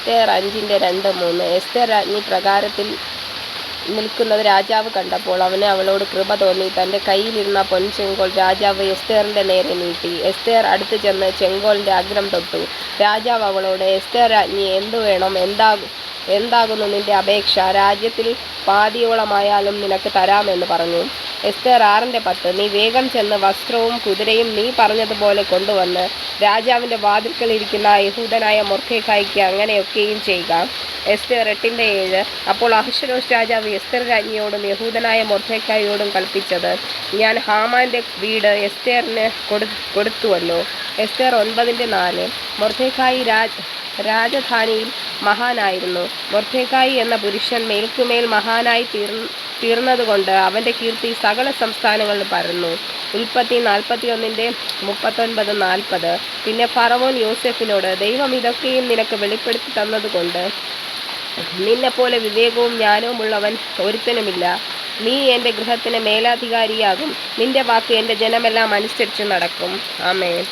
എസ്തേർ 5:2-3. എസ്തേർ രാജ്ഞി പ്രകാരത്തിൽ നിൽക്കുന്നത് രാജാവ് കണ്ടപ്പോൾ അവന് അവളോട് കൃപ തോന്നി. തൻ്റെ കയ്യിലിരുന്ന പൊൻചെങ്കോൽ രാജാവ് എസ്തേറിൻ്റെ നേരെ നീട്ടി. എസ്തേർ അടുത്ത് ചെന്ന് ചെങ്കോലിൻ്റെ അഗ്രം തൊട്ടു. രാജാവ് അവളോട്, എസ്തേർ രാജ്ഞി, എന്തു വേണം? എന്താകുന്നു നിന്റെ അപേക്ഷ? രാജ്യത്തിൽ പാതിയോളമായാലും നിനക്ക് തരാമെന്ന് പറഞ്ഞു. എസ്തേർ 6:10. നീ വേഗം ചെന്ന് വസ്ത്രവും കുതിരയും നീ പറഞ്ഞതുപോലെ കൊണ്ടുവന്ന് രാജാവിൻ്റെ വാതിൽക്കലിരിക്കുന്ന യഹൂദനായ മൊർദെഖായിക്ക് അങ്ങനെയൊക്കെയും ചെയ്യുക. എസ്തേർ 8:7. അപ്പോൾ അഹശ്വേരോശ് രാജാവ് എസ്തേർ രാജ്ഞിയോടും യഹൂദനായ മൊർദെഖായിയോടും കൽപ്പിച്ചത്, ഞാൻ ഹാമാൻ്റെ വീട് എസ്തേറിന് കൊടുത്തുവല്ലോ. എസ്തേർ 9:4. മൊർദെഖായി രാജധാനിയിൽ മഹാനായിരുന്നു. മൊർദെഖായി എന്ന പുരുഷൻ മേൽക്കുമേൽ മഹാനായി തീർന്നതുകൊണ്ട് അവൻ്റെ കീർത്തി സകല സംസ്ഥാനങ്ങളിലും പരന്നു. ഉൽപ്പത്തി 41:39-40. പിന്നെ ഫറവോൻ യോസേഫിനോട്, ദൈവം ഇതൊക്കെയും നിനക്ക് വെളിപ്പെടുത്തി തന്നതുകൊണ്ട് നിന്നെപ്പോലെ വിവേകവും ജ്ഞാനവും ഉള്ളവൻ ഒരുത്തനുമില്ല. നീ എൻ്റെ ഗൃഹത്തിന് മേലധികാരിയാകും. നിന്റെ വാക്ക് എൻ്റെ ജനമെല്ലാം അനുസരിച്ച് നടക്കും. ആമേൻ.